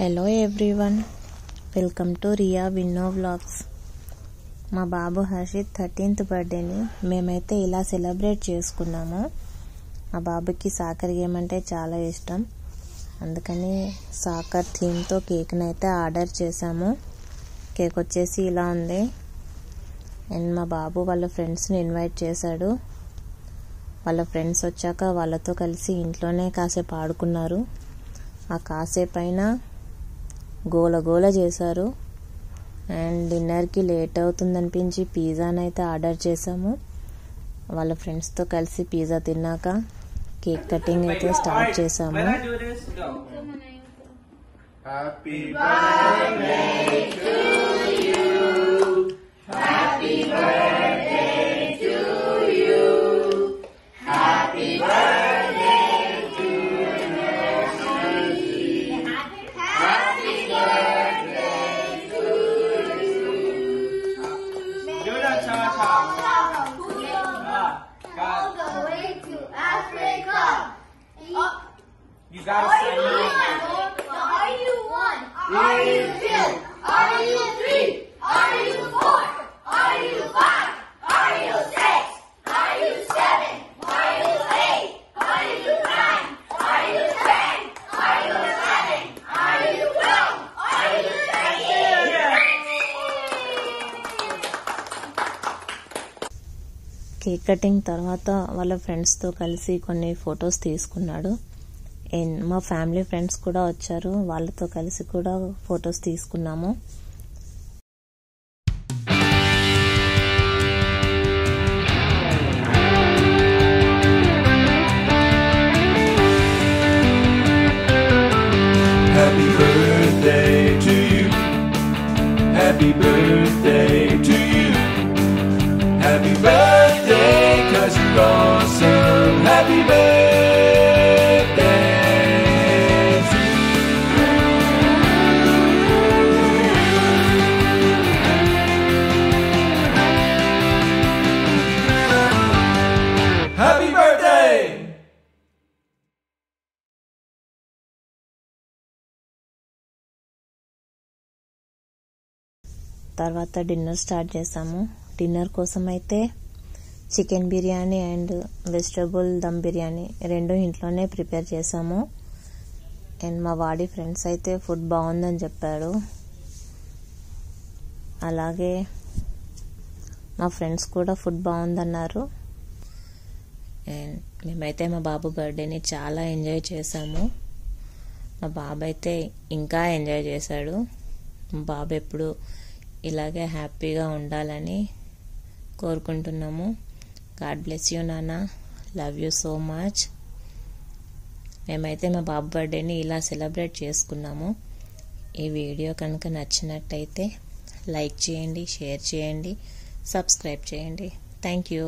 Hello everyone, welcome to Riya Vinno vlogs. మా బాబు Harshit 13th బర్త్డేని మేమైతే ఇలా సెలబ్రేట్ చేసుకున్నాము. మా బాబుకి సాకర్ గేమ్ అంటే చాలా ఇష్టం, అందుకని సాకర్ థీమ్తో కేక్ని అయితే ఆర్డర్ చేశాము. కేక్ వచ్చేసి ఇలా ఉంది. అండ్ మా బాబు వాళ్ళ ఫ్రెండ్స్ని ఇన్వైట్ చేశాడు. వాళ్ళ ఫ్రెండ్స్ వచ్చాక వాళ్ళతో కలిసి ఇంట్లోనే కాసేపు ఆడుకున్నారు. ఆ కాసేపైన గోల చేశారు. అండ్ డిన్నర్కి లేట్ అవుతుందనిపించి పిజ్జానైతే ఆర్డర్ చేసాము. వాళ్ళ ఫ్రెండ్స్తో కలిసి పిజ్జా తిన్నాక కేక్ కటింగ్ అయితే స్టార్ట్ చేసాము. Happy birthday to you. Happy birthday to you. Happy birthday to you. Happy birthday to you. Do that, Cha-Cha. All the way to Africa. You gotta say Are you 1? Are you 2? Are you 3? Are you 4? Are you 5? Are you 6? Are you 7? Are you 8? Are you 9? Are you 10? Are you 11? Are you 12? Are you 13? Cake cutting తర్వాత వాళ్ళ ఫ్రెండ్స్తో కలిసి కొన్ని photos తీసుకున్నాడు. And మా family friends కూడా వచ్చారు, వాళ్ళతో కలిసి కూడా ఫొటోస్ తీసుకున్నాము. Happy birthday to you. Happy birthday to you. Happy birthday 'cause you're awesome. Happy birthday to you. Happy birthday. తర్వాత డిన్నర్ స్టార్ట్ చేసాము. డిన్నర్ కోసం అయితే chicken biryani and vegetable dum biryani రెండు ఇంట్లోనే ప్రిపేర్ చేసాము. అండ్ మా వాడి ఫ్రెండ్స్ అయితే ఫుడ్ బాగుందని చెప్పారు. అలాగే మా ఫ్రెండ్స్ కూడా ఫుడ్ బాగుందన్నారు. అండ్ మేమైతే మా బాబు బర్త్డేని చాలా ఎంజాయ్ చేసాము. మా బాబు అయితే ఇంకా ఎంజాయ్ చేశాడు. మా బాబు ఎప్పుడు ఇలాగే హ్యాపీగా ఉండాలని కోరుకుంటున్నాము. గాడ్ బ్లెస్ యూ నాన్న, లవ్ యూ సో మచ్. మేమైతే మా బాబు బర్త్డేని ఇలా సెలబ్రేట్ చేసుకున్నాము. ఈ వీడియో కనుక నచ్చినట్టయితే లైక్ చేయండి, షేర్ చేయండి, సబ్స్క్రైబ్ చేయండి. Thank you.